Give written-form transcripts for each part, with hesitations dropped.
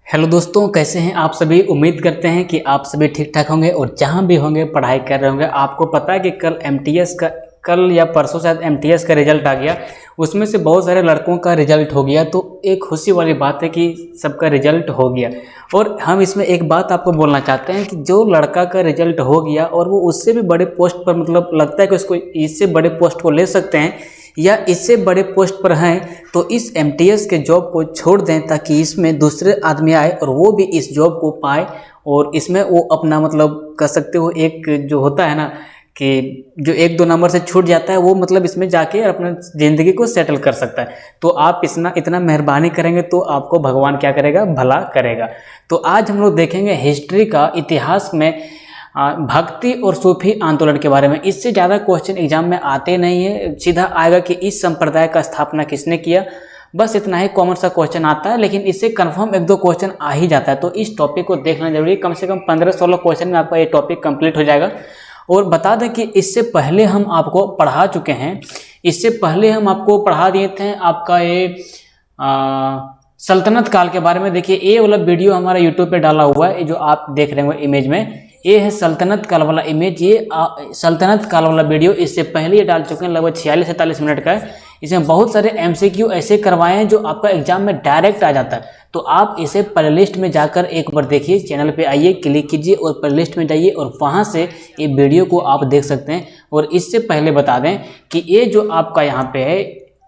Hello दोस्तों, कैसे हैं आप सभी। उम्मीद करते हैं कि आप सभी ठीक ठाक होंगे और जहां भी होंगे पढ़ाई कर रहे होंगे। आपको पता है कि कल या परसों शायद एमटीएस का रिजल्ट आ गया। उसमें से बहुत सारे लड़कों का रिजल्ट हो गया, तो एक खुशी वाली बात है कि सबका रिजल्ट हो गया। और हम इसमें एक बात आपको बोलना चाहते हैं कि जो लड़का का रिजल्ट हो गया और वो उससे भी बड़े पोस्ट पर मतलब लगता है कि उसको इससे बड़े पोस्ट को ले सकते हैं या इससे बड़े पोस्ट पर हैं, तो इस एमटीएस के जॉब को छोड़ दें ताकि इसमें दूसरे आदमी आए और वो भी इस जॉब को पाए और इसमें वो अपना मतलब कर सकते हो। एक जो होता है ना कि जो 1-2 नंबर से छूट जाता है वो मतलब इसमें जाके अपना ज़िंदगी को सेटल कर सकता है। तो आप इतना मेहरबानी करेंगे तो आपको भगवान क्या करेगा, भला करेगा। तो आज हम लोग देखेंगे हिस्ट्री का, इतिहास में भक्ति और सूफी आंदोलन के बारे में। इससे ज़्यादा क्वेश्चन एग्जाम में आते नहीं है, सीधा आएगा कि इस संप्रदाय का स्थापना किसने किया, बस इतना ही कॉमन सा क्वेश्चन आता है। लेकिन इससे कंफर्म 1-2 क्वेश्चन आ ही जाता है, तो इस टॉपिक को देखना जरूरी है। कम से कम 15-16 क्वेश्चन में आपका ये टॉपिक कंप्लीट हो जाएगा। और बता दें कि इससे पहले हम आपको पढ़ा चुके हैं, इससे पहले हम आपको पढ़ा दिए थे आपका ये सल्तनत काल के बारे में। देखिए ये वाला वीडियो हमारा यूट्यूब पे डाला हुआ है, जो आप देख रहे हैं इमेज में, ये है सल्तनत काल वाला इमेज। ये सल्तनत काल वाला वीडियो इससे पहले ये डाल चुके हैं, लगभग 46-47 मिनट का है। इसमें बहुत सारे एमसीक्यू ऐसे करवाए हैं जो आपका एग्जाम में डायरेक्ट आ जाता है। तो आप इसे प्लेलिस्ट में जाकर एक बार देखिए, चैनल पे आइए, क्लिक कीजिए और प्लेलिस्ट में जाइए और वहाँ से ये वीडियो को आप देख सकते हैं। और इससे पहले बता दें कि ये जो आपका यहाँ पे है,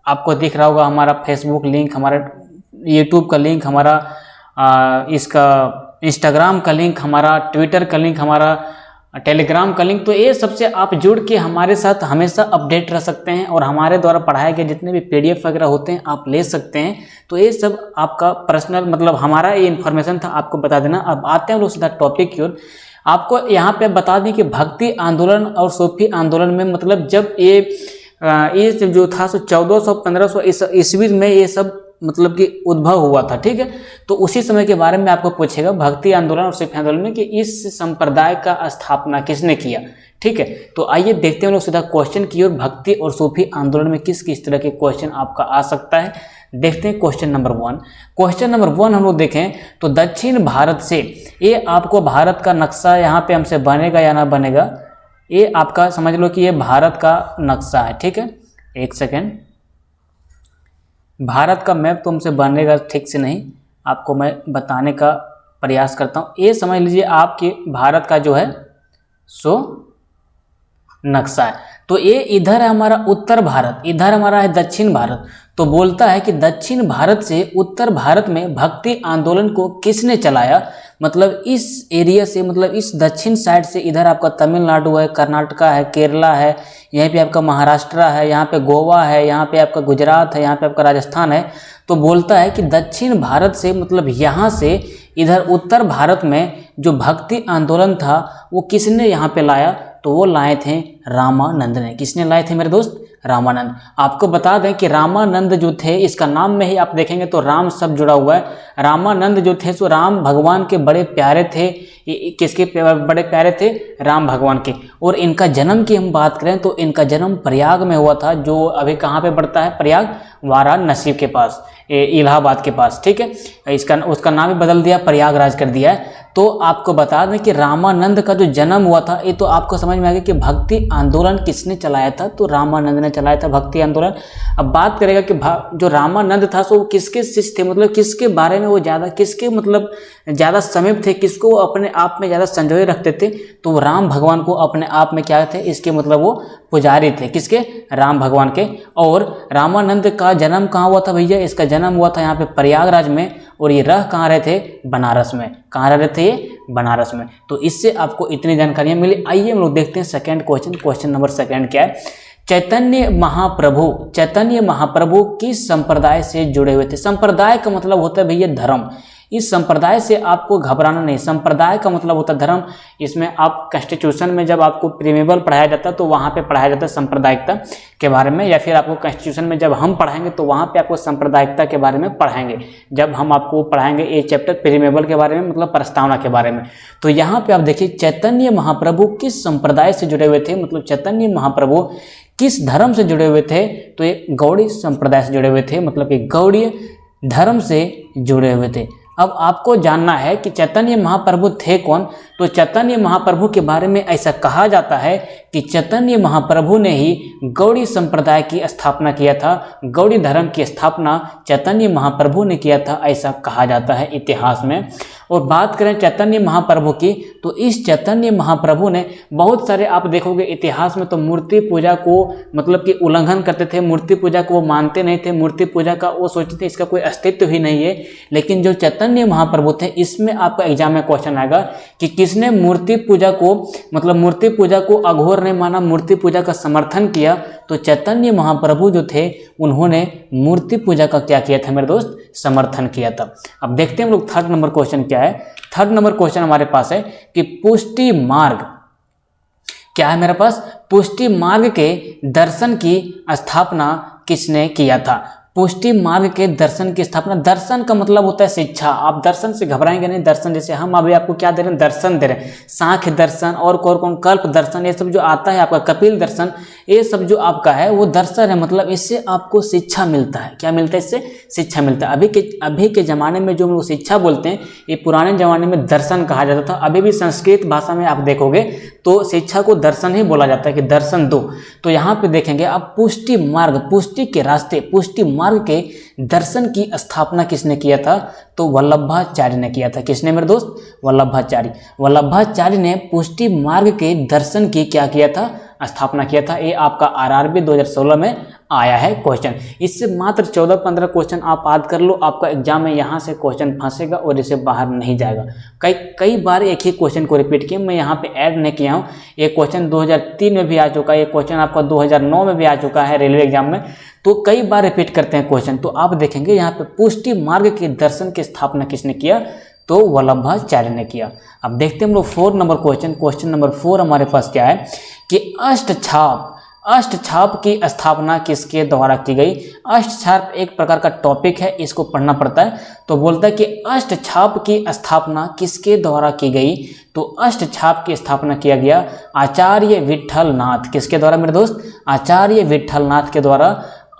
आपको दिख रहा होगा हमारा फेसबुक लिंक, हमारा यूट्यूब का लिंक, हमारा इसका इंस्टाग्राम का लिंक, हमारा ट्विटर का लिंक, हमारा टेलीग्राम का लिंक। तो ये सबसे आप जुड़ के हमारे साथ हमेशा अपडेट रह सकते हैं और हमारे द्वारा पढ़ाए गए जितने भी पीडीएफ वगैरह होते हैं आप ले सकते हैं। तो ये सब आपका पर्सनल मतलब हमारा ये इन्फॉर्मेशन था आपको बता देना। अब आते हैं लोग सीधा टॉपिक की ओर। आपको यहाँ पे बता दें कि भक्ति आंदोलन और सूफी आंदोलन में मतलब जब ये जो था 1400-1500 ईस्वी में ये सब मतलब कि उद्भव हुआ था, ठीक है। तो उसी समय के बारे में आपको पूछेगा भक्ति आंदोलन और सूफी आंदोलन में कि इस संप्रदाय का स्थापना किसने किया, ठीक है। तो आइए देखते हैं लोग सीधा क्वेश्चन की ओर। भक्ति और सूफी आंदोलन में किस किस तरह के क्वेश्चन आपका आ सकता है, देखते हैं। क्वेश्चन नंबर 1 हम लोग देखें तो दक्षिण भारत से, ये आपको भारत का नक्शा यहाँ पे हमसे बनेगा या ना बनेगा, ये आपका समझ लो कि ये भारत का नक्शा है, ठीक है। एक सेकेंड, भारत का मैप तो हमसे बनेगा ठीक से नहीं, आपको मैं बताने का प्रयास करता हूँ। ये समझ लीजिए आपके भारत का जो है सो नक्शा है। तो ये इधर है हमारा उत्तर भारत, इधर हमारा है दक्षिण भारत। तो बोलता है कि दक्षिण भारत से उत्तर भारत में भक्ति आंदोलन को किसने चलाया, मतलब इस एरिया से, मतलब इस दक्षिण साइड से इधर आपका तमिलनाडु है, कर्नाटका है, केरला है, यहीं पे आपका महाराष्ट्र है, यहाँ पे गोवा है, यहाँ पे आपका गुजरात है, यहाँ पे आपका राजस्थान है। तो बोलता है कि दक्षिण भारत से मतलब यहाँ से इधर उत्तर भारत में जो भक्ति आंदोलन था वो किसने यहाँ पे लाया, तो वो लाए थे रामानंद ने। किसने लाए थे मेरे दोस्त, रामानंद। आपको बता दें कि रामानंद जो थे, इसका नाम में ही आप देखेंगे तो राम शब्द जुड़ा हुआ है। रामानंद जो थे सो राम भगवान के बड़े प्यारे थे। किसके बड़े प्यारे थे, राम भगवान के। और इनका जन्म की हम बात करें तो इनका जन्म प्रयाग में हुआ था, जो अभी कहाँ पे पड़ता है, प्रयाग वाराणसी के पास, इलाहाबाद के पास, ठीक है। उसका नाम ही बदल दिया, प्रयागराज कर दिया है। तो आपको बता दें कि रामानंद का जो जन्म हुआ था, ये तो आपको समझ में आ गया कि भक्ति आंदोलन किसने चलाया था, तो रामानंद ने चलाया था भक्ति आंदोलन। अब बात करेगा कि जो रामानंद था सो किसके शिष्य थे, मतलब किसके बारे में वो ज़्यादा, किसके मतलब ज़्यादा समीप थे, किसको वो अपने आप में ज़्यादा संजोए रखते थे, तो वो राम भगवान को अपने आप में क्या थे, इसके मतलब वो पुजारी थे, किसके, राम भगवान के। और रामानंद का जन्म कहाँ हुआ था भैया, इसका जन्म हुआ था यहाँ पे प्रयागराज में, और ये रह कहाँ रहे थे, बनारस में। कहाँ रहे थे ये, बनारस में। तो इससे आपको इतनी जानकारियाँ मिली। आइए हम लोग देखते हैं सेकंड क्वेश्चन। क्वेश्चन नंबर 2 क्या है, चैतन्य महाप्रभु किस संप्रदाय से जुड़े हुए थे। संप्रदाय का मतलब होता है भैया धर्म। इस संप्रदाय से आपको घबराना नहीं, संप्रदाय का मतलब होता है धर्म। इसमें आप कॉन्स्टिट्यूशन में जब आपको प्रीमेबल पढ़ाया जाता है तो वहाँ पे पढ़ाया जाता है सांप्रदायिकता के बारे में, या फिर आपको कॉन्स्टिट्यूशन में जब हम पढ़ाएंगे तो वहाँ पे आपको सांप्रदायिकता के बारे में पढ़ाएंगे। जब हम आपको पढ़ाएंगे ये चैप्टर प्रीमेबल के बारे में, मतलब प्रस्तावना के बारे में। तो यहाँ पे आप देखिए चैतन्य महाप्रभु किस संप्रदाय से जुड़े हुए थे, मतलब चैतन्य महाप्रभु किस धर्म से जुड़े हुए थे, तो ये गौड़ी संप्रदाय से जुड़े हुए थे, मतलब कि गौड़ीय धर्म से जुड़े हुए थे। अब आपको जानना है कि चैतन्य महाप्रभु थे कौन। तो चैतन्य महाप्रभु के बारे में ऐसा कहा जाता है कि चैतन्य महाप्रभु ने ही गौड़ी संप्रदाय की स्थापना किया था। गौड़ी धर्म की स्थापना चैतन्य महाप्रभु ने किया था, ऐसा कहा जाता है इतिहास में। और बात करें चैतन्य महाप्रभु की, तो इस चैतन्य महाप्रभु ने बहुत सारे, आप देखोगे इतिहास में, तो मूर्ति पूजा को मतलब कि उल्लंघन करते थे, मूर्ति पूजा को वो मानते नहीं थे, मूर्ति पूजा का वो सोचते थे इसका कोई अस्तित्व ही नहीं है। लेकिन जो चैतन्य महाप्रभु थे, इसमें आपका एग्जाम में क्वेश्चन आएगा कि किसने मूर्ति पूजा को, मतलब मूर्ति पूजा को अघोर नहीं माना, मूर्ति पूजा का समर्थन किया। तो चैतन्य महाप्रभु जो थे उन्होंने मूर्ति पूजा का क्या किया था मेरे दोस्त, समर्थन किया था। अब देखते हैं हम लोग थर्ड नंबर क्वेश्चन क्या है। थर्ड नंबर क्वेश्चन हमारे पास है कि पुष्टि मार्ग क्या है मेरे पास, पुष्टि मार्ग के दर्शन की स्थापना किसने किया था। पुष्टि मार्ग के दर्शन की स्थापना, दर्शन का मतलब होता है शिक्षा। आप दर्शन से घबराएंगे नहीं, दर्शन जैसे हम अभी आपको क्या दे रहे हैं, दर्शन दे रहे हैं, सांख्य दर्शन और कौन कल्प दर्शन, ये सब जो आता है आपका, कपिल दर्शन, ये सब जो आपका है वो दर्शन है। मतलब इससे आपको शिक्षा मिलता है। क्या मिलता है इससे, शिक्षा मिलता है। अभी के ज़माने में जो हम लोग शिक्षा बोलते हैं, ये पुराने ज़माने में दर्शन कहा जाता था। अभी भी संस्कृत भाषा में आप देखोगे तो शिक्षा को दर्शन ही बोला जाता है कि दर्शन दो। तो यहाँ पे देखेंगे आप पुष्टि मार्ग, पुष्टि के रास्ते, पुष्टि मार्ग के दर्शन की स्थापना किसने किया था, तो वल्लभाचार्य ने किया था। किसने मेरे दोस्त, वल्लभाचार्य। वल्लभाचार्य ने पुष्टि मार्ग के दर्शन की क्या किया था, स्थापना किया था। ये आपका आरआरबी 2016 में आया है क्वेश्चन। इससे मात्र 14-15 क्वेश्चन आप याद कर लो, आपका एग्जाम में यहाँ से क्वेश्चन फंसेगा और इसे बाहर नहीं जाएगा। कई बार एक ही क्वेश्चन को रिपीट किया, मैं यहाँ पे ऐड नहीं किया हूँ। ये क्वेश्चन 2003 में भी आ चुका है, ये क्वेश्चन आपका 2009 में भी आ चुका है रेलवे एग्जाम में, तो कई बार रिपीट करते हैं क्वेश्चन। तो आप देखेंगे यहाँ पे पुष्टि मार्ग के दर्शन की स्थापना किसने किया, तो वल्लभाचार्य ने किया। अब देखते हैं हम लोग 4 नंबर क्वेश्चन। क्वेश्चन नंबर 4 हमारे पास क्या है कि अष्टछाप की स्थापना किसके द्वारा की गई। अष्टछाप एक प्रकार का टॉपिक है, इसको पढ़ना पड़ता है। तो बोलता है कि अष्टछाप की स्थापना किसके द्वारा की गई, तो अष्टछाप की स्थापना किया गया आचार्य विट्ठल नाथ। किसके द्वारा मेरे दोस्त, आचार्य विट्ठल नाथ के द्वारा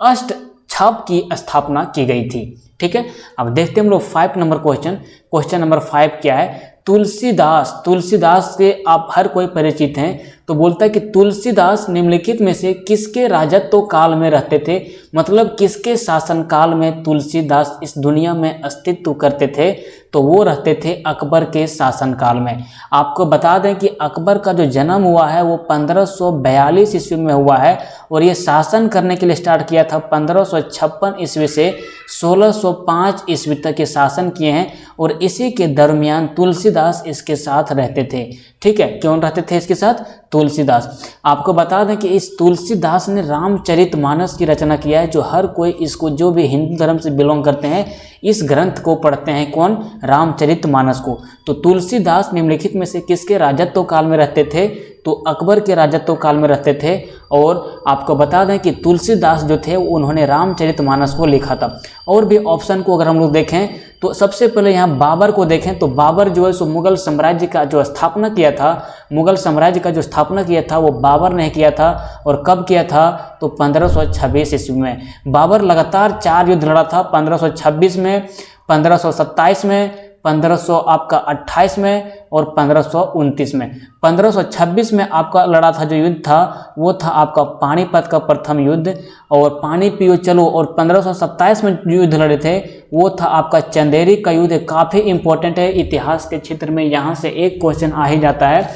अष्टछाप की स्थापना की गई थी। ठीक है, अब देखते हैं हम लोग 5 नंबर क्वेश्चन। क्वेश्चन नंबर 5 क्या है, तुलसीदास से आप हर कोई परिचित हैं। तो बोलता है कि तुलसीदास निम्नलिखित में से किसके राजत्व काल में रहते थे, मतलब किसके शासन काल में तुलसीदास इस दुनिया में अस्तित्व करते थे, तो वो रहते थे अकबर के शासन काल में। आपको बता दें कि अकबर का जो जन्म हुआ है वो 1542 ईस्वी में हुआ है और ये शासन करने के लिए स्टार्ट किया था 1556 ईस्वी से 1605 ईस्वी तक के शासन किए हैं। और इसी के दरमियान तुलसीदास इसके साथ रहते थे। ठीक है, क्यों रहते थे इसके साथ, तुलसीदास। आपको बता दें कि इस तुलसीदास ने रामचरितमानस की रचना किया है, जो हर कोई इसको, जो भी हिंदू धर्म से बिलोंग करते हैं, इस ग्रंथ को पढ़ते हैं। कौन, रामचरितमानस को। तो तुलसीदास निम्नलिखित में से किसके राजत्व काल में रहते थे, तो अकबर के राजत्व काल में रहते थे। और आपको बता दें कि तुलसीदास जो थे उन्होंने रामचरितमानस को लिखा था। और भी ऑप्शन को अगर हम लोग देखें तो सबसे पहले यहाँ बाबर को देखें, तो बाबर जो है सो मुगल साम्राज्य का जो स्थापना किया था, मुगल साम्राज्य का जो स्थापना किया था वो बाबर ने किया था। और कब किया था, तो 1526 ईस्वी में। बाबर लगातार 4 युद्ध लड़ा था, 1526 में, 1527 में, 1528 में और 1529 में। 1526 में आपका लड़ा था जो युद्ध था वो था आपका पानीपत का प्रथम युद्ध और पानी पियो चलो। और 1527 में जो युद्ध लड़े थे वो था आपका चंदेरी का युद्ध। काफ़ी इंपॉर्टेंट है इतिहास के क्षेत्र में, यहाँ से एक क्वेश्चन आ ही जाता है।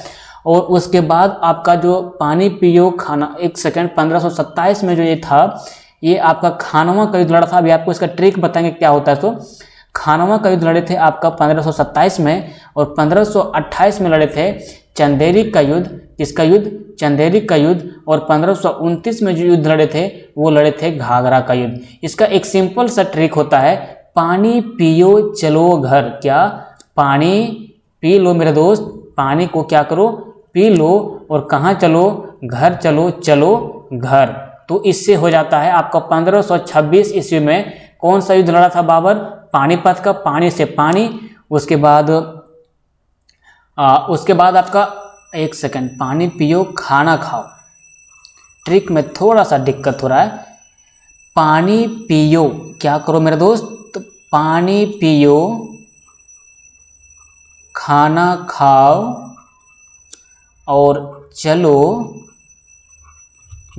और उसके बाद आपका जो पानी पियो खाना, एक सेकेंड, 1527 में जो ये था, ये आपका खानवा का युद्ध लड़ा था। अभी आपको इसका ट्रिक बताएंगे क्या होता है। तो खानवा का युद्ध लड़े थे आपका 1527 में और 1528 में लड़े थे चंदेरी का युद्ध। किसका युद्ध, चंदेरी का युद्ध। और 1529 में जो युद्ध लड़े थे वो लड़े थे घाघरा का युद्ध। इसका एक सिंपल सा ट्रिक होता है, पानी पियो चलो घर। क्या, पानी पी लो मेरे दोस्त, पानी को क्या करो, पी लो और कहाँ चलो, घर चलो, चलो घर। तो इससे हो जाता है आपका 1526 ईस्वी में कौन सा युद्ध लड़ा था बाबर, पानीपत का, पानी से पानी। उसके बाद आपका, एक सेकंड, पानी पियो खाना खाओ। ट्रिक में थोड़ा सा दिक्कत हो रहा है। पानी पियो, क्या करो मेरे दोस्त, तो पानी पियो खाना खाओ और चलो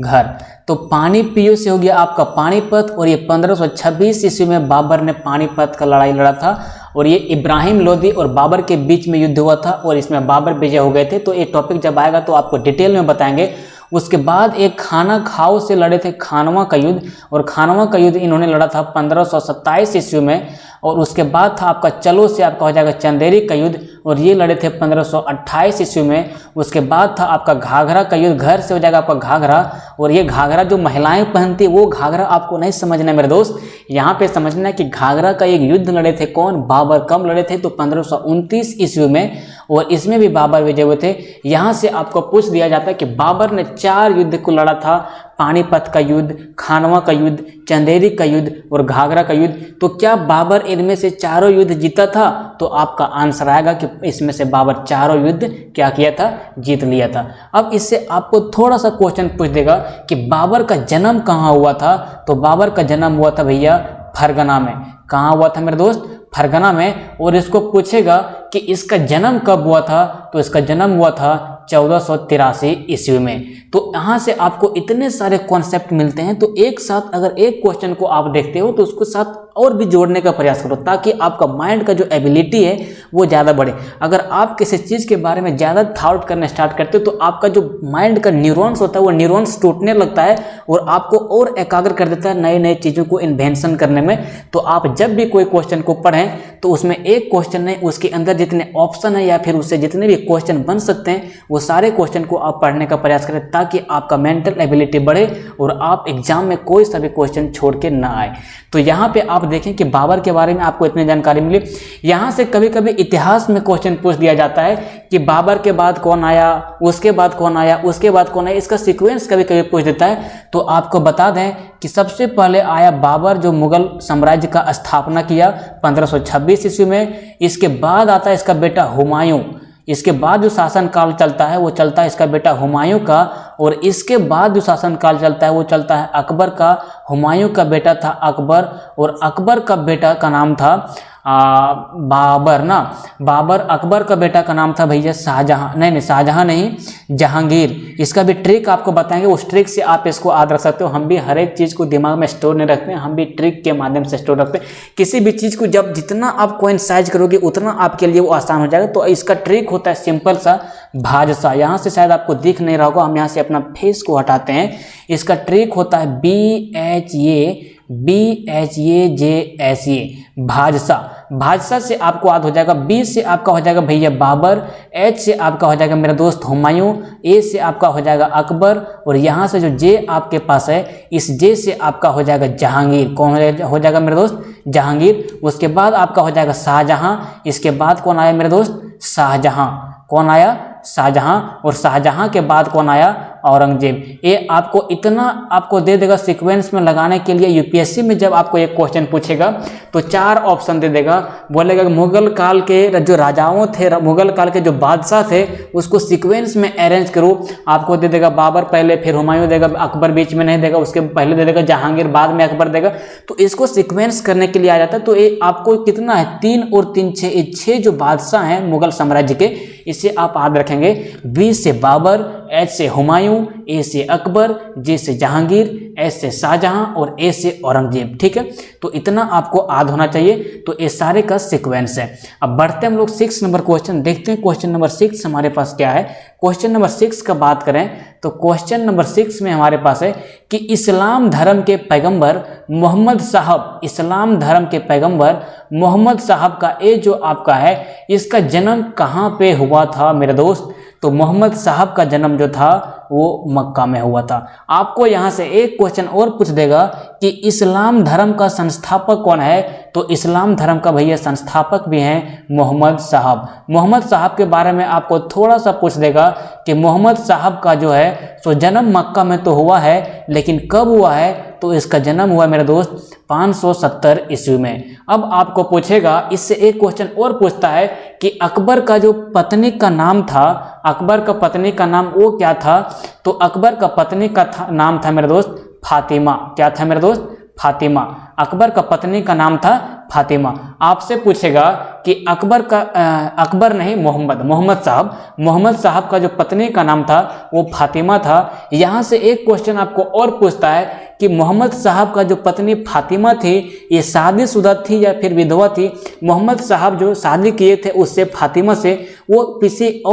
घर। तो पानी पियो से हो गया आपका पानीपत, और ये 1526 ईस्वी में बाबर ने पानीपत का लड़ाई लड़ा था, और ये इब्राहिम लोदी और बाबर के बीच में युद्ध हुआ था, और इसमें बाबर विजय हो गए थे। तो ये टॉपिक जब आएगा तो आपको डिटेल में बताएंगे। उसके बाद एक खाना खाओ से लड़े थे खानवा का युद्ध, और खानवा का युद्ध इन्होंने लड़ा था 1527 ईस्वी में। और उसके बाद था आपका चलो से आपका हो जाएगा चंदेरी का युद्ध, और ये लड़े थे 1528 ईस्वी में। उसके बाद था आपका घाघरा का युद्ध, घर से हो जाएगा आपका घाघरा, और ये घाघरा जो महिलाएं पहनती वो घाघरा आपको नहीं समझना है मेरे दोस्त। यहाँ पे समझना है कि घाघरा का एक युद्ध लड़े थे कौन, बाबर। कब लड़े थे? तो 1529 ईस्वी में, और इसमें भी बाबर विजय हुए थे। यहाँ से आपको पूछ दिया जाता है कि बाबर ने 4 युद्ध को लड़ा था, पानीपत का युद्ध, खानवा का युद्ध, चंदेरी का युद्ध और घाघरा का युद्ध। तो क्या बाबर इनमें से चारों युद्ध जीता था? तो आपका आंसर आएगा कि इसमें से बाबर चारों युद्ध क्या किया था? जीत लिया था। अब इससे आपको थोड़ा सा क्वेश्चन पूछ देगा कि बाबर का जन्म कहाँ हुआ था? तो बाबर का जन्म हुआ था भैया फरगना में। कहाँ हुआ था मेरे दोस्त? फरगना में। और इसको पूछेगा कि इसका जन्म कब हुआ था? तो इसका जन्म हुआ था 1483 ईस्वी में। तो यहाँ से आपको इतने सारे कॉन्सेप्ट मिलते हैं। तो एक साथ अगर एक क्वेश्चन को आप देखते हो तो उसको साथ और भी जोड़ने का प्रयास करो, ताकि आपका माइंड का जो एबिलिटी है वो ज़्यादा बढ़े। अगर आप किसी चीज़ के बारे में ज़्यादा थॉट करना स्टार्ट करते हो तो आपका जो माइंड का न्यूरॉन्स होता है वो न्यूरॉन्स टूटने लगता है, और आपको और एकाग्र कर देता है नए नए चीज़ों को इन्वेंशन करने में। तो आप जब भी कोई क्वेश्चन को पढ़ें तो उसमें एक क्वेश्चन नहीं, उसके अंदर जितने ऑप्शन है या फिर उससे जितने भी क्वेश्चन बन सकते हैं वो सारे क्वेश्चन को आप पढ़ने का प्रयास करें, ताकि आपका मेंटल एबिलिटी बढ़े और आप एग्जाम में कोई सा भी क्वेश्चन छोड़ के ना आए। तो यहाँ पे आप देखें कि बाबर के बारे में आपको इतनी जानकारी मिली। यहाँ से कभी कभी इतिहास में क्वेश्चन पूछ दिया जाता है कि बाबर के बाद कौन आया, उसके बाद कौन आया, उसके बाद कौन आया, इसका सीक्वेंस कभी कभी पूछ देता है। तो आपको बता दें कि सबसे पहले आया बाबर, जो मुगल साम्राज्य का स्थापना किया 1526 ईस्वी में। इसके बाद आता है इसका बेटा हुमायूं। इसके बाद जो शासन काल चलता है वो चलता है इसका बेटा हुमायूं का, और इसके बाद जो शासन काल चलता है वो चलता है अकबर का। हुमायूं का बेटा था अकबर, और अकबर का बेटा का नाम था बाबर ना। बाबर, अकबर का बेटा का नाम था भैया शाहजहां, नहीं शाहजहां नहीं, जहांगीर। इसका भी ट्रिक आपको बताएंगे, उस ट्रिक से आप इसको याद रख सकते हो। हम भी हर एक चीज़ को दिमाग में स्टोर नहीं रखते हैं, हम भी ट्रिक के माध्यम से स्टोर रखते हैं। किसी भी चीज़ को जब जितना आप कोइंसाइज करोगे उतना आपके लिए वो आसान हो जाएगा। तो इसका ट्रिक होता है सिंपल सा, भाजसा। यहाँ से शायद आपको दिख नहीं रहा होगा, हम यहाँ से अपना फेस को हटाते हैं। इसका ट्रिक होता है BHAJSA, भाजसा। भाजसा से आपको याद हो जाएगा, B से आपका हो जाएगा भैया बाबर, H से आपका हो जाएगा मेरा दोस्त हुमायूं, A से आपका हो जाएगा अकबर, और यहाँ से जो J आपके पास है, इस J से आपका हो जाएगा जहांगीर। कौन हो जाएगा मेरे दोस्त? जहांगीर। उसके बाद आपका हो जाएगा शाहजहां। इसके बाद कौन आया मेरे दोस्त? शाहजहां। कौन आया? शाहजहां। और शाहजहां के बाद कौन आया? औरंगजेब। ये आपको इतना आपको दे देगा सीक्वेंस में लगाने के लिए। यूपीएससी में जब आपको एक क्वेश्चन पूछेगा तो 4 ऑप्शन दे देगा, बोलेगा मुगल काल के जो राजाओं थे, मुगल काल के जो बादशाह थे उसको सीक्वेंस में अरेंज करो। आपको दे देगा बाबर पहले, फिर हुमायूं देगा, अकबर बीच में नहीं देगा, उसके पहले दे देगा जहांगीर, बाद में अकबर देगा। तो इसको सीक्वेंस करने के लिए आ जाता है। तो ये आपको कितना है? 3 और 3 6, 6 जो बादशाह हैं मुगल साम्राज्य के, इसे आप याद रखेंगे। B से बाबर, H से हुमायूं, A से अकबर, J से जहांगीर, S से शाहजहां और A से औरंगजेब। ठीक है, तो इतना आपको याद होना चाहिए। तो ये सारे का सीक्वेंस है। अब बढ़ते हम लोग 6 नंबर क्वेश्चन देखते हैं। क्वेश्चन नंबर 6 हमारे पास क्या है? क्वेश्चन नंबर 6 का बात करें तो क्वेश्चन नंबर 6 में हमारे पास है कि इस्लाम धर्म के पैगंबर मोहम्मद साहब, इस्लाम धर्म के पैगंबर मोहम्मद साहब का ये जो आपका है इसका जन्म कहाँ पे हुआ था मेरे दोस्त? तो मोहम्मद साहब का जन्म जो था वो मक्का में हुआ था। आपको यहाँ से एक क्वेश्चन और पूछ देगा कि इस्लाम धर्म का संस्थापक कौन है? तो इस्लाम धर्म का भैया संस्थापक भी हैं मोहम्मद साहब। मोहम्मद साहब के बारे में आपको थोड़ा सा पूछ देगा कि मोहम्मद साहब का जो है सो जन्म मक्का में तो हुआ है, लेकिन कब हुआ है? तो इसका जन्म हुआ मेरे दोस्त 570 ईस्वी में। अब आपको पूछेगा, इससे एक क्वेश्चन और पूछता है कि अकबर का जो पत्नी का नाम था, अकबर का पत्नी का नाम वो क्या था? तो अकबर का पत्नी का नाम था मेरे दोस्त फातिमा। क्या था मेरे दोस्त? फातिमा। अकबर का पत्नी का नाम था फातिमा। आपसे पूछेगा कि अकबर नहीं, मोहम्मद साहब का जो पत्नी का नाम था वो फातिमा था। यहाँ से एक क्वेश्चन आपको और पूछता है कि मोहम्मद साहब का जो पत्नी फातिमा थी ये शादीशुदा थी या फिर विधवा थी। मोहम्मद साहब जो शादी किए थे उससे, फातिमा से, वो किसी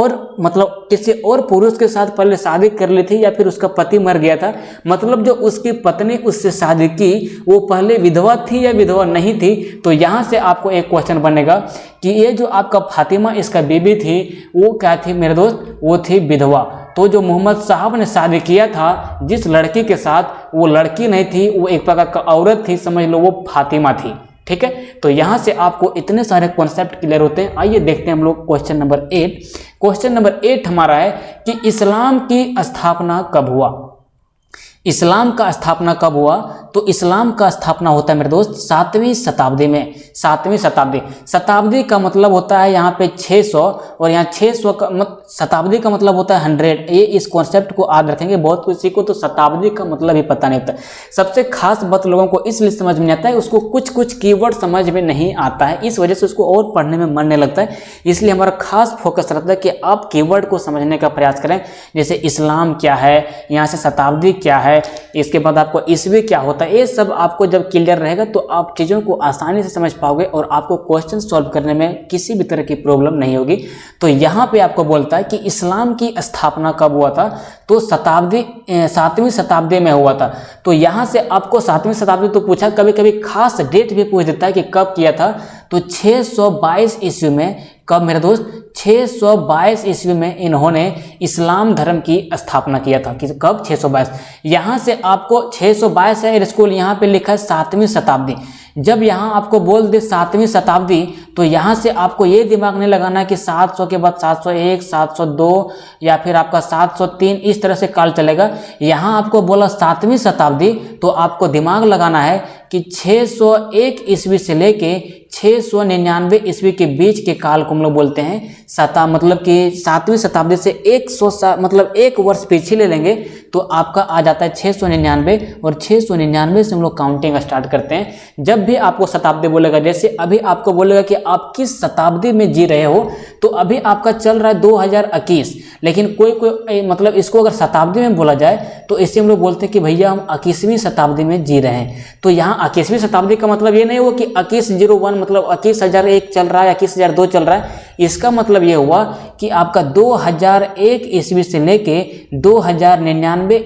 और पुरुष के साथ पहले शादी कर ली थी या फिर उसका पति मर गया था। मतलब जो उसकी पत्नी उससे शादी की वो पहले विधवा थी या विधवा नहीं थी। तो यहाँ से आपको एक क्वेश्चन बनेगा कि ये जो आपका फातिमा इसका बीबी थी वो क्या थी मेरे दोस्त, वो थी विधवा। तो जो मोहम्मद साहब ने शादी किया था जिस लड़की के साथ, वो लड़की नहीं थी, वो एक प्रकार का औरत थी, समझ लो वो फातिमा थी। ठीक है, तो यहाँ से आपको इतने सारे कॉन्सेप्ट क्लियर होते हैं। आइए देखते हैं हम लोग क्वेश्चन नंबर 8। क्वेश्चन नंबर 8 हमारा है कि इस्लाम की स्थापना कब हुआ। इस्लाम का स्थापना कब हुआ? तो इस्लाम का स्थापना होता है मेरे दोस्त 7वीं शताब्दी में। 7वीं शताब्दी, शताब्दी का मतलब होता है यहाँ पे 600, और यहाँ 600 का शताब्दी का मतलब होता है 100। ये इस कॉन्सेप्ट को याद रखेंगे। बहुत किसी को तो शताब्दी का मतलब ही पता नहीं होता। सबसे खास बात लोगों को इसलिए समझ में आता है, उसको कुछ कुछ कीवर्ड समझ में नहीं आता है, इस वजह से उसको और पढ़ने में मन नहीं लगता है। इसलिए हमारा खास फोकस रहता है कि आप कीवर्ड को समझने का प्रयास करें। जैसे इस्लाम क्या है, यहाँ से शताब्दी क्या है, इसके बाद आपको ईस्वी क्या होता है, ये सब आपको जब क्लियर रहेगा तो आप चीज़ों को आसानी से समझ पाओगे और आपको क्वेश्चन सॉल्व करने में किसी भी तरह की प्रॉब्लम नहीं होगी। तो यहाँ पे आपको बोलता है कि इस्लाम की स्थापना कब हुआ था, तो 7वीं शताब्दी में हुआ था। तो यहाँ से आपको 7वीं शताब्दी तो पूछा, कभी कभी खास डेट भी पूछ देता है कि कब किया था। तो 622 ईस्वी में, कब मेरे दोस्त, 622 ईस्वी में इन्होंने इस्लाम धर्म की स्थापना किया था। कि कब? 622। यहाँ से आपको 622 है, स्कूल यहाँ पे लिखा है 7वीं शताब्दी। जब यहाँ आपको बोल दे 7वीं शताब्दी तो यहाँ से आपको ये दिमाग नहीं लगाना कि 700 के बाद 701, 702 या फिर आपका 703, इस तरह से काल चलेगा। यहाँ आपको बोला 7वीं शताब्दी तो आपको दिमाग लगाना है कि 601 ईस्वी से लेके 699 ईस्वी के बीच के काल को हम लोग बोलते हैं मतलब कि 7वीं शताब्दी से 1 वर्ष पीछे ले लेंगे तो आपका आ जाता है 699, और 699 से हम लोग काउंटिंग स्टार्ट करते हैं। जब भी आपको शताब्दी बोलेगा, जैसे अभी आपको बोलेगा कि आप किस शताब्दी में जी रहे हो, तो अभी आपका चल रहा है 2021, लेकिन कोई मतलब इसको अगर शताब्दी में बोला जाए तो इससे हम लोग बोलते हैं कि भैया हम 21वीं शताब्दी में जी रहे हैं। तो यहाँ 21वीं शताब्दी का मतलब ये नहीं हुआ कि 2101 मतलब 21,001 चल रहा है, 21,002 चल रहा है। इसका मतलब ये हुआ कि आपका 2001 ईस्वी से लेके 2099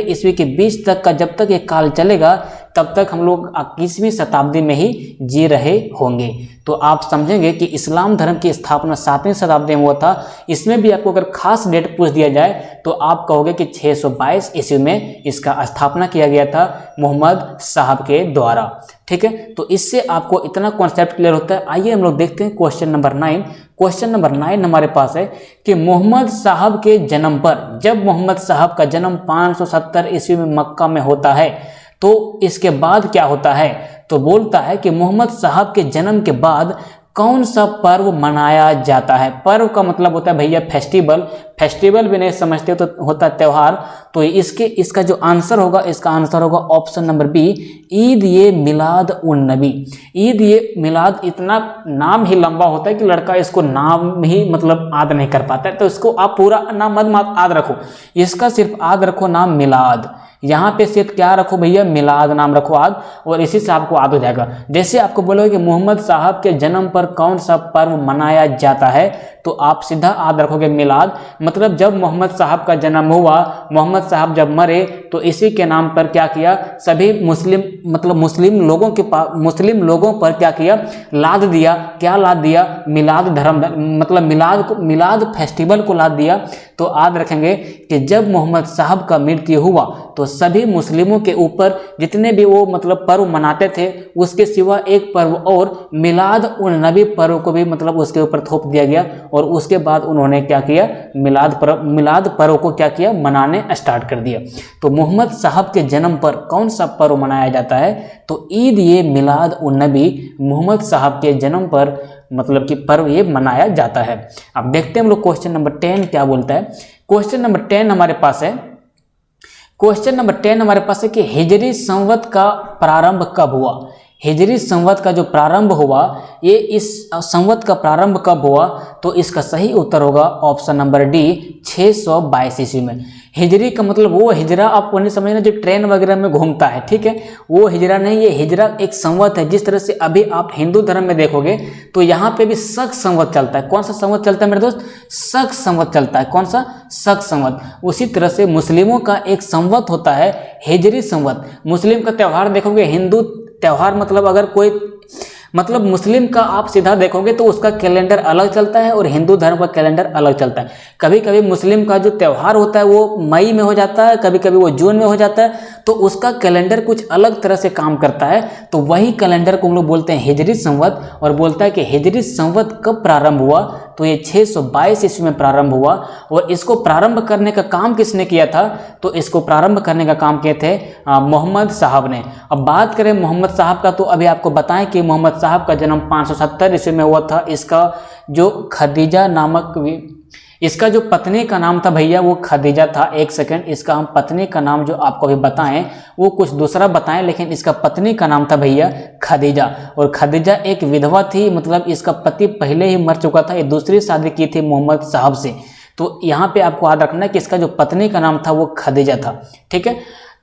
ईस्वी के बीच तक का जब तक ये काल चलेगा तब तक हम लोग 21वीं शताब्दी में ही जी रहे होंगे। तो आप समझेंगे कि इस्लाम धर्म की स्थापना 7वीं शताब्दी में हुआ था। इसमें भी आपको अगर खास डेट पूछ दिया जाए तो आप कहोगे कि 622 ईस्वी में इसका स्थापना किया गया था मोहम्मद साहब के द्वारा। ठीक है, तो इससे आपको इतना कॉन्सेप्ट क्लियर होता है। आइए हम लोग देखते हैं क्वेश्चन नंबर 9। क्वेश्चन नंबर 9 हमारे पास है कि मोहम्मद साहब के जन्म पर, जब मोहम्मद साहब का जन्म 570 ईस्वी में मक्का में होता है तो इसके बाद क्या होता है। तो बोलता है कि मोहम्मद साहब के जन्म के बाद कौन सा पर्व मनाया जाता है। पर्व का मतलब होता है भैया फेस्टिवल भी नहीं समझते हो तो होता है त्यौहार। तो इसका जो आंसर होगा, इसका आंसर होगा ऑप्शन नंबर बी, ईद ये मिलाद उन नबी। ईद ये मिलाद, इतना नाम ही लंबा होता है कि लड़का इसको नाम ही मतलब याद नहीं कर पाता है। तो इसको आप पूरा नाम मत याद रखो, इसका सिर्फ याद रखो नाम मिलाद। यहाँ पे सिर्फ क्या रखो भैया, मिलाद नाम रखो याद, और इसी से आपको याद हो जाएगा। जैसे आपको बोलोगे कि मोहम्मद साहब के जन्म पर कौन सा पर्व मनाया जाता है तो आप सीधा याद रखोगे मिलाद। मतलब जब मोहम्मद साहब का जन्म हुआ, मोहम्मद साहब जब मरे तो इसी के नाम पर क्या किया, सभी मुस्लिम लोगों पर क्या किया, लाद दिया। क्या लाद दिया? मिलाद धर्म, मतलब मिलाद फेस्टिवल को लाद दिया। तो याद रखेंगे कि जब मोहम्मद साहब का मृत्यु हुआ तो सभी मुस्लिमों के ऊपर जितने भी वो मतलब पर्व मनाते थे उसके सिवा एक पर्व और मिलाद उन नबी पर्व को भी मतलब उसके ऊपर थोप दिया गया। और उसके बाद उन्होंने क्या किया, मिलाद पर्व को क्या किया, मनाने स्टार्ट कर दिया। तो मोहम्मद साहब के जन्म पर कौन सा पर्व मनाया जाता है तो ईद ये मिलाद उन नबी, मोहम्मद साहब के जन्म पर मतलब कि पर्व ये मनाया जाता है। अब देखते हैं हम लोग क्वेश्चन नंबर 10 क्या बोलता है। क्वेश्चन नंबर 10 हमारे पास है, क्वेश्चन नंबर 10 हमारे पास है कि हिजरी संवत का प्रारंभ कब हुआ। हिजरी संवत का जो प्रारंभ हुआ, ये इस संवत का प्रारंभ कब हुआ, तो इसका सही उत्तर होगा ऑप्शन नंबर डी 622 ईस्वी में। हिजरी का मतलब वो हिजरा आपको नहीं समझना जो ट्रेन वगैरह में घूमता है, ठीक है, वो हिजरा नहीं, ये हिजरा एक संवत है। जिस तरह से अभी आप हिंदू धर्म में देखोगे तो यहाँ पे भी शक संवत चलता है। कौन सा संवत चलता है मेरे दोस्त? शक संवत चलता है। कौन सा? शक संवत। उसी तरह से मुस्लिमों का एक संवत होता है हिजरी संवत। मुस्लिम का त्यौहार देखोगे, हिंदू त्यौहार मतलब अगर कोई मतलब मुस्लिम का आप सीधा देखोगे तो उसका कैलेंडर अलग चलता है और हिंदू धर्म का कैलेंडर अलग चलता है। कभी कभी मुस्लिम का जो त्यौहार होता है वो मई में हो जाता है, कभी कभी वो जून में हो जाता है, तो उसका कैलेंडर कुछ अलग तरह से काम करता है। तो वही कैलेंडर को हम लोग बोलते हैं हिजरी संवत। और बोलता है कि हिजरी संवत कब प्रारंभ हुआ, तो ये 622 ईस्वी में प्रारंभ हुआ। और इसको प्रारंभ करने का काम किसने किया था, तो इसको प्रारंभ करने का काम किए थे मोहम्मद साहब ने। अब बात करें मोहम्मद साहब का, तो अभी आपको बताएं कि मोहम्मद साहब का जन्म 570 ईस्वी में हुआ था। इसका जो खदीजा नामक, इसका जो पत्नी का नाम था भैया वो खदीजा था। एक सेकंड, इसका हम पत्नी का नाम जो आपको अभी बताएं वो कुछ दूसरा बताएं, लेकिन इसका पत्नी का नाम था भैया खदीजा। और खदीजा एक विधवा थी, मतलब इसका पति पहले ही मर चुका था, ये दूसरी शादी की थी मोहम्मद साहब से। तो यहाँ पे आपको याद रखना है कि इसका जो पत्नी का नाम था वो खदीजा था, ठीक है।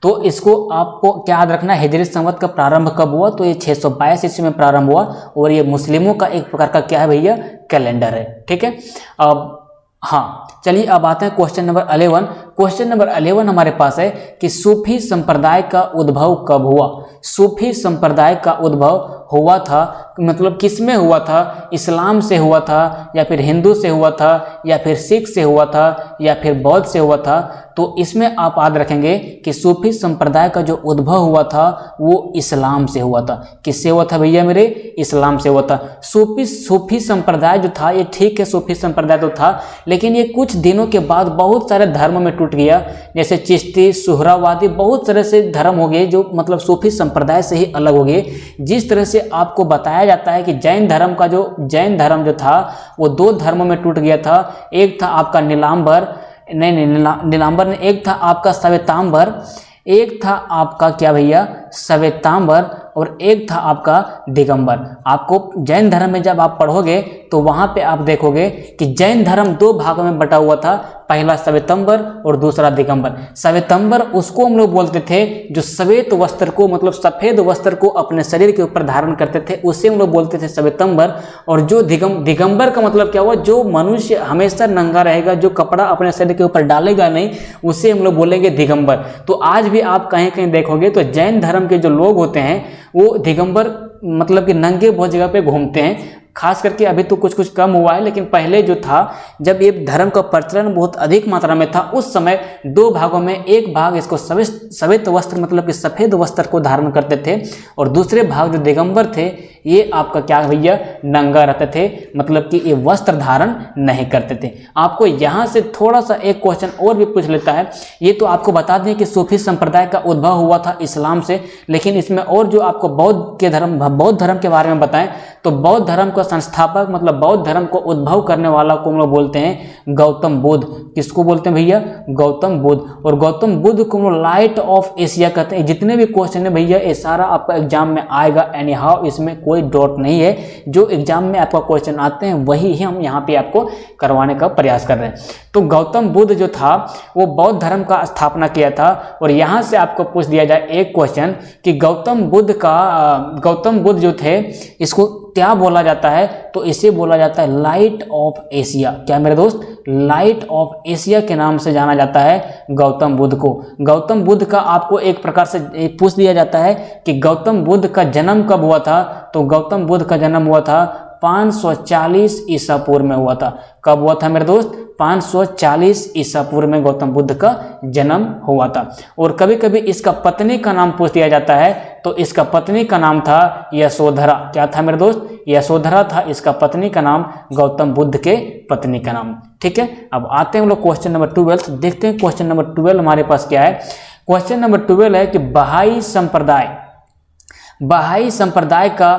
तो इसको आपको क्या याद रखना है, हिजरी संवत का प्रारंभ कब हुआ, तो ये 622 ईस्वी में प्रारंभ हुआ। और ये मुस्लिमों का एक प्रकार का क्या है भैया, कैलेंडर है, ठीक है। अब हाँ चलिए अब आते हैं क्वेश्चन नंबर 11। क्वेश्चन नंबर 11 हमारे पास है कि सूफी संप्रदाय का उद्भव कब हुआ। सूफी संप्रदाय का उद्भव हुआ था, मतलब किस में हुआ था, इस्लाम से हुआ था या फिर हिंदू से हुआ था या फिर सिख से हुआ था या फिर बौद्ध से हुआ था। तो इसमें आप याद रखेंगे कि सूफी संप्रदाय का जो उद्भव हुआ था वो इस्लाम से हुआ था। किससे हुआ था भैया मेरे, इस्लाम से हुआ था। सूफी संप्रदाय जो था ये ठीक है, सूफी संप्रदाय तो था, लेकिन ये कुछ दिनों के बाद बहुत सारे धर्म में टूट गया। जैसे चिश्ती, सुहरावादी, बहुत तरह से धर्म हो गए जो मतलब सूफी संप्रदाय से ही अलग हो गए। जिस तरह से आपको बताया जाता है कि जैन धर्म जो था वो दो धर्मों में टूट गया था। एक था आपका नीलांबर ने, एक था आपका श्वेतांबर, एक था आपका क्या भैया श्वेतांबर, और एक था आपका दिगंबर। आपको जैन धर्म में जब आप पढ़ोगे तो वहां पे आप देखोगे कि जैन धर्म दो भागों में बटा हुआ था, पहला श्वेतांबर और दूसरा दिगंबर। श्वेतांबर उसको हम लोग बोलते थे जो श्वेत वस्त्र को, मतलब सफेद वस्त्र को अपने शरीर के ऊपर धारण करते थे, उसे हम लोग बोलते थे श्वेतांबर। और जो दिगंबर का मतलब क्या हुआ, जो मनुष्य हमेशा नंगा रहेगा, जो कपड़ा अपने शरीर के ऊपर डालेगा नहीं, उसे हम लोग बोलेंगे दिगंबर। तो आज भी आप कहीं कहीं देखोगे तो जैन धर्म के जो लोग होते हैं वो दिगंबर मतलब कि नंगे बहुत जगह पे घूमते हैं। खास करके अभी तो कुछ कम हुआ है, लेकिन पहले जो था जब ये धर्म का प्रचलन बहुत अधिक मात्रा में था उस समय दो भागों में, एक भाग इसको श्वेत वस्त्र मतलब कि सफेद वस्त्र को धारण करते थे, और दूसरे भाग जो दिगंबर थे ये आपका क्या भैया नंगा रहते थे, मतलब कि ये वस्त्र धारण नहीं करते थे। आपको यहाँ से थोड़ा सा एक क्वेश्चन और भी पूछ लेता है। ये तो आपको बता दें कि सूफी संप्रदाय का उद्भव हुआ था इस्लाम से, लेकिन इसमें और जो आपको बौद्ध धर्म के बारे में बताएं तो बौद्ध धर्म का संस्थापक मतलब बौद्ध धर्म को उद्भव करने वाला को हम लोग बोलते हैं गौतम बुद्ध। किसको बोलते हैं भैया, गौतम बुद्ध। और गौतम बुद्ध को लाइट ऑफ एशिया कहते हैं। जितने भी क्वेश्चन है भैया ये सारा आपका एग्जाम में आएगा, एनी हाउ, इसमें कोई डाउट नहीं है। जो एग्जाम में आपका क्वेश्चन आते हैं वही ही हम यहाँ पे आपको करवाने का प्रयास कर रहे हैं। तो गौतम बुद्ध जो था वो बौद्ध धर्म का स्थापना किया था। और यहाँ से आपको पूछ दिया जाए एक क्वेश्चन कि गौतम बुद्ध जो थे इसको क्या बोला जाता है, तो इसे बोला जाता है लाइट ऑफ एशिया। क्या मेरे दोस्त, लाइट ऑफ एशिया के नाम से जाना जाता है गौतम बुद्ध को। गौतम बुद्ध का आपको एक प्रकार से पूछ दिया जाता है कि गौतम बुद्ध का जन्म कब हुआ था, तो गौतम बुद्ध का जन्म हुआ था 540 ईसा पूर्व में हुआ था। कब हुआ था मेरे दोस्त, 540 ईसा पूर्व में गौतम बुद्ध का जन्म हुआ था। और कभी कभी इसका पत्नी का नाम पूछ दिया जाता है, तो इसका पत्नी का नाम था यशोधरा। क्या था मेरे दोस्त, यशोधरा था इसका पत्नी का नाम, गौतम बुद्ध के पत्नी का नाम। ठीक है, अब आते हैं हम लोग क्वेश्चन नंबर 12। देखते हैं क्वेश्चन नंबर 12 हमारे पास क्या है। क्वेश्चन नंबर 12 है कि बहाई बहाई संप्रदाय का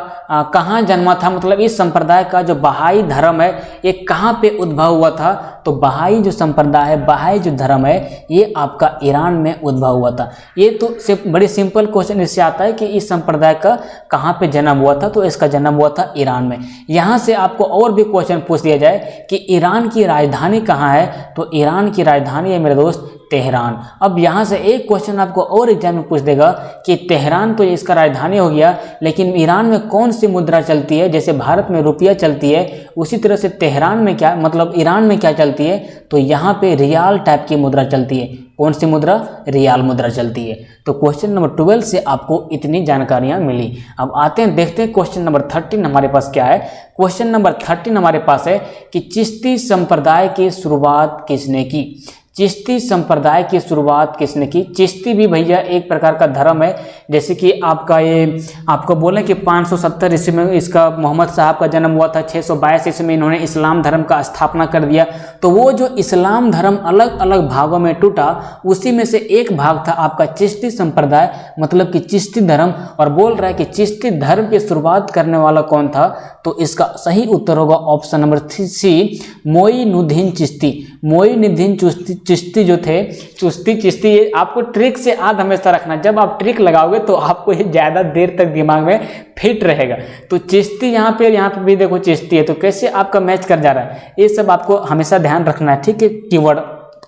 कहाँ जन्मा था, मतलब इस संप्रदाय का जो बहाई धर्म है ये कहाँ पे उद्भव हुआ था। तो बहाई जो संप्रदाय है, बहाई जो धर्म है ये आपका ईरान में उद्भव हुआ था। ये तो बड़ी सिंपल क्वेश्चन इससे आता है कि इस संप्रदाय का कहाँ पे जन्म हुआ था, तो इसका जन्म हुआ था ईरान में। यहाँ से आपको और भी क्वेश्चन पूछ दिया जाए कि ईरान की राजधानी कहाँ है, तो ईरान की राजधानी है मेरे दोस्त तेहरान। अब यहाँ से एक क्वेश्चन आपको और एग्जाम में पूछ देगा कि तेहरान तो इसका राजधानी हो गया, लेकिन ईरान में कौन सी मुद्रा चलती है। जैसे भारत में रुपया चलती है उसी तरह से तेहरान में क्या, मतलब ईरान में क्या चलती है, तो यहाँ पे रियाल टाइप की मुद्रा चलती है। कौन सी मुद्रा, रियाल मुद्रा चलती है। तो क्वेश्चन नंबर 12 से आपको इतनी जानकारियां मिली। अब आते हैं देखते हैं क्वेश्चन नंबर 13 हमारे पास क्या है। क्वेश्चन नंबर 13 हमारे पास है कि चिश्ती संप्रदाय की शुरुआत किसने की। चिश्ती संप्रदाय की शुरुआत किसने की। चिश्ती भी भैया एक प्रकार का धर्म है, जैसे कि आपका ये आपको बोले कि 570 ईस्वी में इसका मोहम्मद साहब का जन्म हुआ था, 622 ईस्वी में इन्होंने इस्लाम धर्म का स्थापना कर दिया। तो वो जो इस्लाम धर्म अलग अलग भागों में टूटा उसी में से एक भाग था आपका चिश्ती संप्रदाय, मतलब कि चिश्ती धर्म। और बोल रहा है कि चिश्ती धर्म की शुरुआत करने वाला कौन था, तो इसका सही उत्तर होगा option number C, Moinuddin Chishti. Moinuddin Chishti जो थे, चिश्ती ये आपको ट्रिक से याद हमेशा रखना। जब आप ट्रिक लगाओगे तो आपको ये ज़्यादा देर तक दिमाग में फिट रहेगा। तो चिश्ती यहाँ पे भी देखो चिश्ती है, तो कैसे आपका मैच कर जा रहा है, ये सब आपको हमेशा ध्यान रखना है, ठीक है। कीवर्ड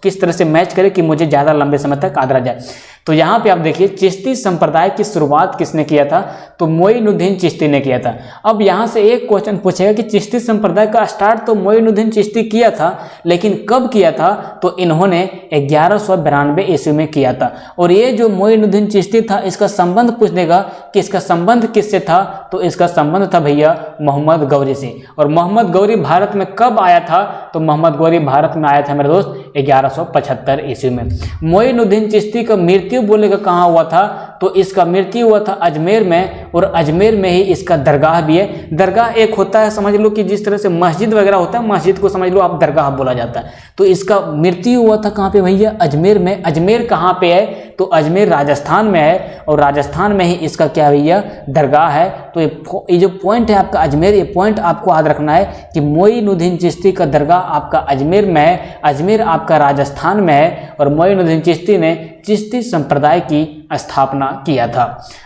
किस तरह से मैच करे कि मुझे ज़्यादा लंबे समय तक याद रह जाए। तो यहाँ पे आप देखिए चिश्ती संप्रदाय की शुरुआत किसने किया था, तो मोइनुद्दीन चिश्ती ने किया था। अब यहाँ से एक क्वेश्चन पूछेगा कि चिश्ती संप्रदाय का स्टार्ट तो मोइनुद्दीन चिश्ती किया था, लेकिन कब किया था, तो इन्होंने 1192 ईस्वी में किया था। और ये जो मोइनुद्दीन चिश्ती था इसका संबंध पूछ देगा कि इसका संबंध किससे था, तो इसका संबंध था भैया मोहम्मद गौरी से। और मोहम्मद गौरी भारत में कब आया था, तो मोहम्मद गौरी भारत में आया था मेरे दोस्त 1175 ईस्वी में। मोइनुद्दीन चिश्ती का मृत्यु बोलेगा कहाँ हुआ था, तो इसका मृत्यु हुआ था अजमेर में, और अजमेर में ही इसका दरगाह भी है। दरगाह एक होता है, समझ लो कि जिस तरह से मस्जिद वगैरह होता है, मस्जिद को समझ लो आप दरगाह बोला जाता है। तो इसका मृत्यु हुआ था कहाँ पे भैया, अजमेर में। अजमेर कहाँ पे है, तो अजमेर राजस्थान में है, और राजस्थान में ही इसका क्या भैया दरगाह है। तो ये जो पॉइंट है आपका अजमेर, ये पॉइंट आपको याद रखना है कि मोइनुद्दीन चिश्ती का दरगाह आपका अजमेर में है, अजमेर आपका राजस्थान में है, और मोइनुद्दीन चिश्ती ने चिश्ती संप्रदाय की स्थापना किया था।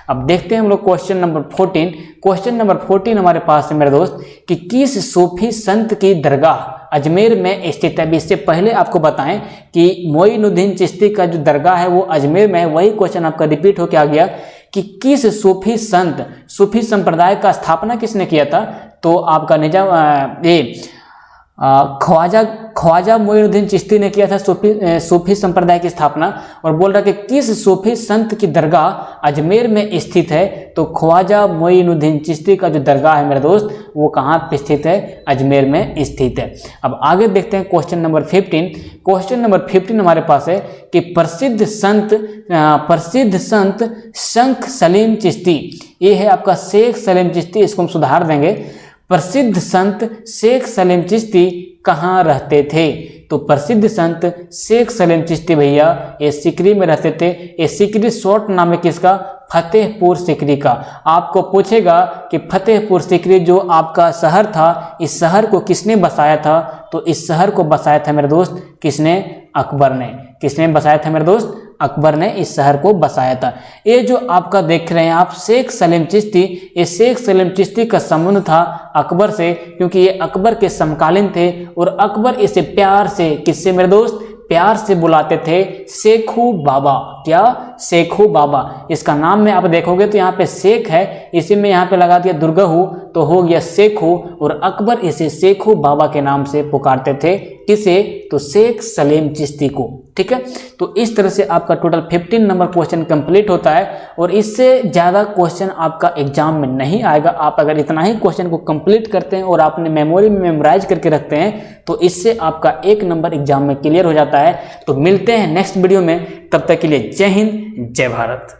अब देखते हैं हम लोग क्वेश्चन नंबर 14। क्वेश्चन नंबर 14 हमारे पास है मेरे दोस्त कि किस सूफी संत की दरगाह अजमेर में स्थित है। इससे पहले आपको बताएं कि मोइनुद्दीन चिश्ती का जो दरगाह है वो अजमेर में है, वही क्वेश्चन आपका रिपीट होकर आ गया कि किस सूफी संत, सूफी संप्रदाय का स्थापना किसने किया था, तो आपका ख्वाजा मोइनुद्दीन चिश्ती ने किया था सूफी संप्रदाय की स्थापना। और बोल रहा है कि किस सूफी संत की दरगाह अजमेर में स्थित है, तो ख्वाजा मोइनुद्दीन चिश्ती का जो दरगाह है मेरे दोस्त वो कहाँ पे स्थित है, अजमेर में स्थित है। अब आगे देखते हैं क्वेश्चन नंबर 15। क्वेश्चन नंबर 15 हमारे पास है कि प्रसिद्ध संत शेख सलीम चिश्ती, ये है आपका शेख सलीम चिश्ती, इसको हम सुधार देंगे। प्रसिद्ध संत शेख सलीम चिश्ती कहाँ रहते थे, तो प्रसिद्ध संत शेख सलीम चिश्ती भैया ये सिकरी में रहते थे। ये सिकरी शॉर्ट नाम है किसका, फतेहपुर सिकरी का। आपको पूछेगा कि फतेहपुर सिकरी जो आपका शहर था, इस शहर को किसने बसाया था, तो इस शहर को बसाया था मेरे दोस्त किसने, अकबर ने। किसने बसाया था मेरे दोस्त, अकबर ने इस शहर को बसाया था। ये जो आपका देख रहे हैं आप शेख सलीम चिश्ती, ये शेख सलीम चिश्ती का संबंध था अकबर से, क्योंकि ये अकबर के समकालीन थे, और अकबर इसे प्यार से, किससे मेरे दोस्त, प्यार से बुलाते थे शेखू बाबा। क्या, शेखू बाबा। इसका नाम में आप देखोगे तो यहाँ पे शेख है, इसी में यहाँ पे लगा दिया दुर्गहू, तो हो गया शेखू, और अकबर इसे शेखू बाबा के नाम से पुकारते थे। किसे, तो शेख सलीम चिश्ती को। ठीक है, तो इस तरह से आपका टोटल 15 नंबर क्वेश्चन कंप्लीट होता है, और इससे ज़्यादा क्वेश्चन आपका एग्जाम में नहीं आएगा। आप अगर इतना ही क्वेश्चन को कंप्लीट करते हैं और आपने मेमोरी में मेमोराइज करके रखते हैं, तो इससे आपका 1 नंबर एग्जाम में क्लियर हो जाता है। तो मिलते हैं नेक्स्ट वीडियो में, तब तक के लिए जय हिंद, जय भारत।